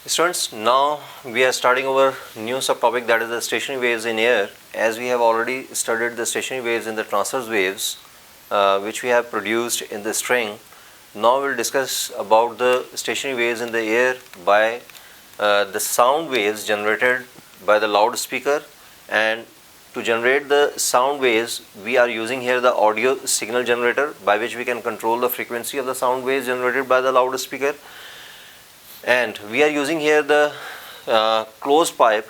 Students, now we are starting our new subtopic, that is the stationary waves in air. As we have already studied the stationary waves in the transverse waves which we have produced in the string. Now we will discuss about the stationary waves in the air by the sound waves generated by the loudspeaker. And to generate the sound waves, we are using here the audio signal generator, by which we can control the frequency of the sound waves generated by the loudspeaker. And we are using here the closed pipe.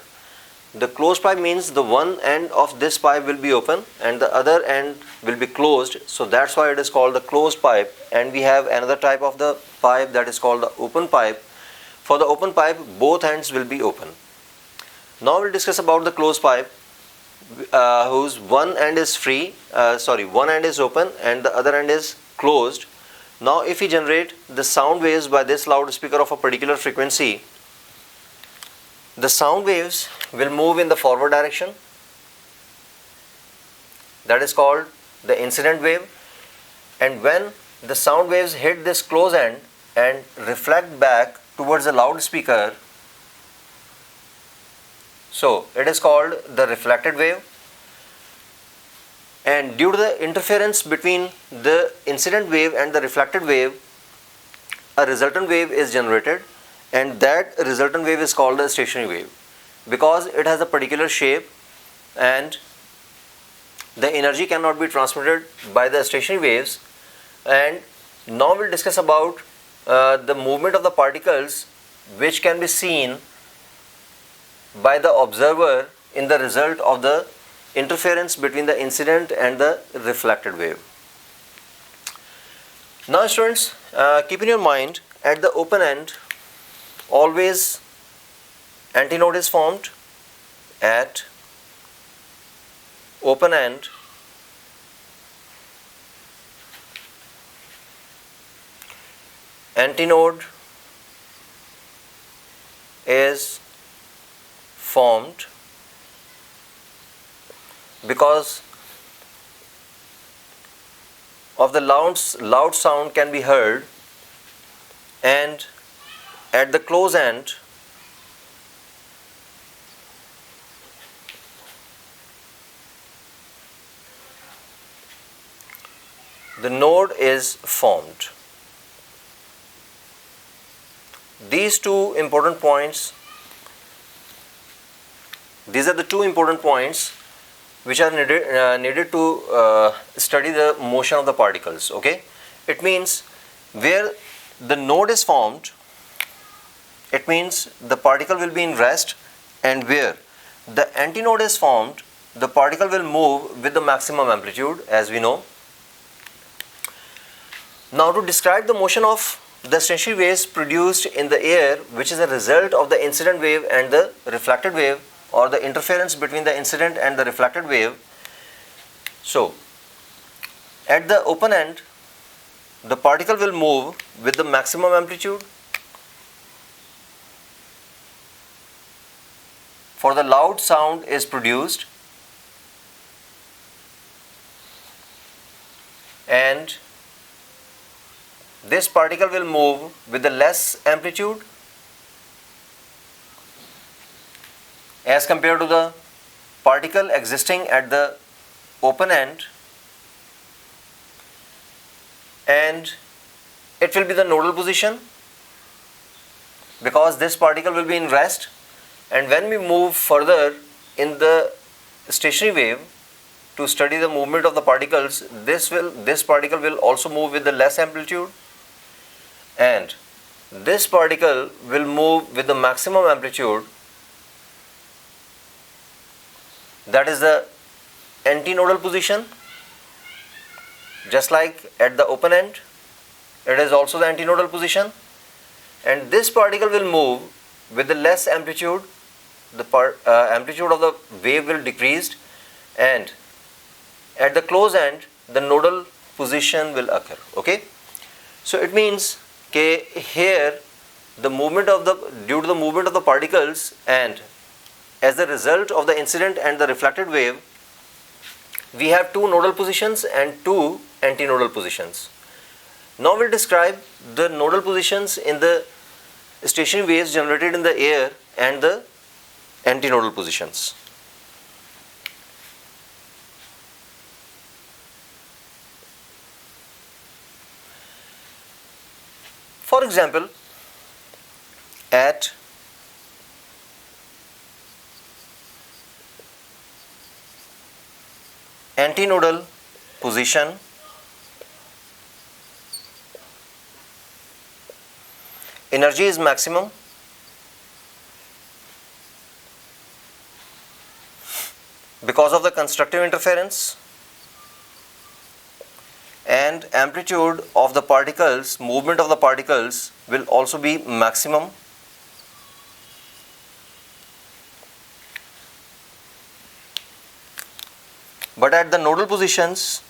The closed pipe means the one end of this pipe will be open and the other end will be closed, so that's why it is called the closed pipe. And we have another type of the pipe that is called the open pipe. For the open pipe, both ends will be open. Now we'll discuss about the closed pipe whose one end is one end is open and the other end is closed. Now if we generate the sound waves by this loudspeaker of a particular frequency, the sound waves will move in the forward direction, that is called the incident wave. And when the sound waves hit this close end and reflect back towards the loudspeaker, so it is called the reflected wave. And due to the interference between the incident wave and the reflected wave, a resultant wave is generated, and that resultant wave is called the stationary wave because it has a particular shape and the energy cannot be transmitted by the stationary waves. And now we'll discuss about the movement of the particles which can be seen by the observer in the result of the interference between the incident and the reflected wave. Now students, keep in your mind, at the open end always antinode is formed. At open end antinode is formed because of the loud sound can be heard, and at the close end the node is formed. These are the two important points which are needed to study the motion of the particles. Okay, it means where the node is formed, it means the particle will be in rest, and where the antinode is formed, the particle will move with the maximum amplitude, as we know. Now to describe the motion of the stationary waves produced in the air, which is a result of the incident wave and the reflected wave, or the interference between the incident and the reflected wave. So at the open end the particle will move with the maximum amplitude. For the loud sound is produced, and this particle will move with the less amplitude as compared to the particle existing at the open end, and it will be the nodal position because this particle will be in rest. And when we move further in the stationary wave to study the movement of the particles, this particle will also move with the less amplitude, and this particle will move with the maximum amplitude, that is the antinodal position. Just like at the open end, it is also the antinodal position, and this particle will move with the less amplitude. The amplitude of the wave will decrease, and at the close end the nodal position will occur. Okay, so it means here the movement of due to the movement of the particles and as a result of the incident and the reflected wave, we have two nodal positions and two antinodal positions. Now we'll describe the nodal positions in the stationary waves generated in the air and the antinodal positions. For example, at antinodal position, energy is maximum because of the constructive interference, and amplitude of the particles, movement of the particles will also be maximum. But at the nodal positions,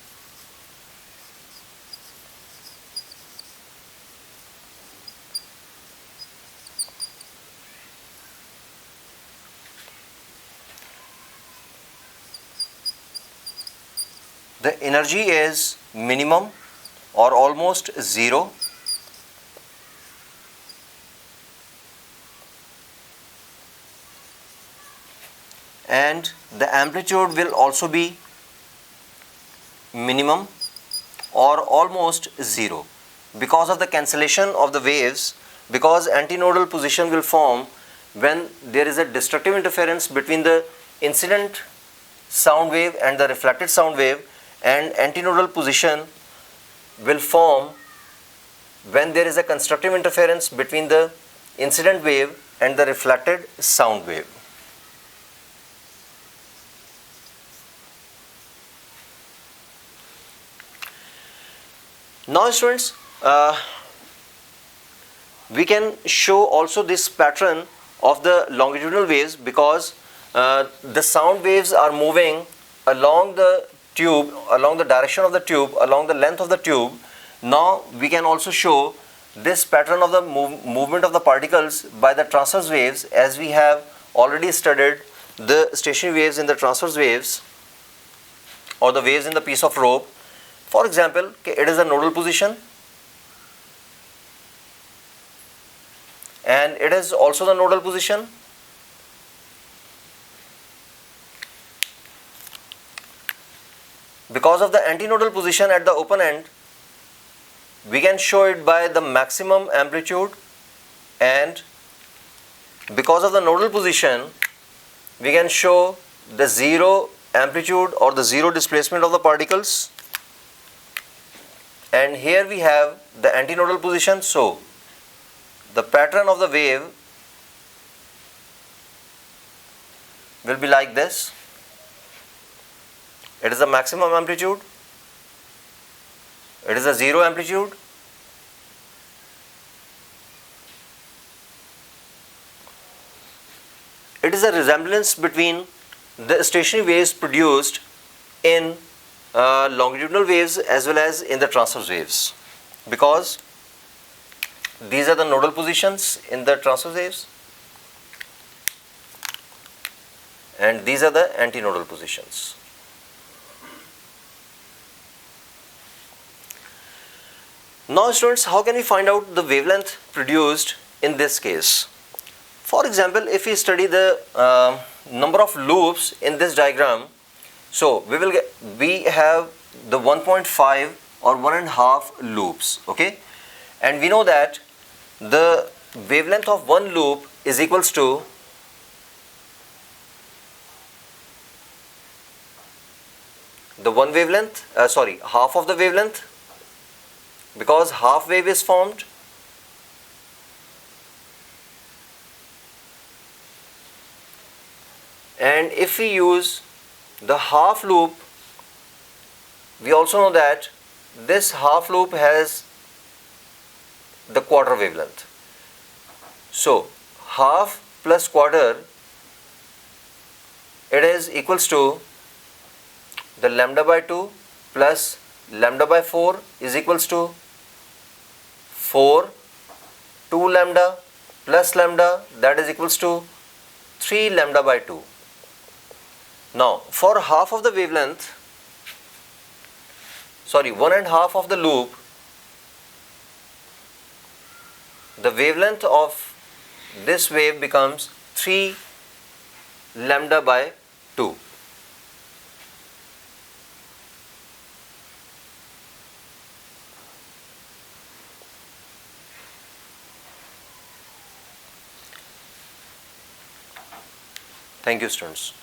the energy is minimum or almost zero, and the amplitude will also be minimum or almost zero because of the cancellation of the waves, because antinodal position will form when there is a destructive interference between the incident sound wave and the reflected sound wave, and antinodal position will form when there is a constructive interference between the incident wave and the reflected sound wave. Now students, we can show also this pattern of the longitudinal waves, because the sound waves are moving along the tube, along the direction of the tube, along the length of the tube. Now we can also show this pattern of the movement of the particles by the transverse waves, as we have already studied the stationary waves in the transverse waves, or the waves in the piece of rope. For example, it is a nodal position, and it is also the nodal position. Because of the antinodal position at the open end, we can show it by the maximum amplitude, and because of the nodal position, we can show the zero amplitude or the zero displacement of the particles. And here we have the antinodal position. So the pattern of the wave will be like this. It is the maximum amplitude, it is a zero amplitude, it is a resemblance between the stationary waves produced in longitudinal waves as well as in the transverse waves, because these are the nodal positions in the transverse waves and these are the antinodal positions. Now students, how can we find out the wavelength produced in this case? For example, if we study the number of loops in this diagram, so we have the 1.5 or 1.5 loops, okay, and we know that the wavelength of one loop is equals to the one wavelength, half of the wavelength, because half wave is formed, and if we use the half loop, we also know that this half loop has the quarter wavelength. So half plus quarter, it is equals to the lambda by 2 plus lambda by 4 is equals to 4, 2 lambda plus lambda, that is equals to 3 lambda by 2. Now for half of the wavelength, 1.5 of the loop, the wavelength of this wave becomes 3 lambda by 2. Thank you, students.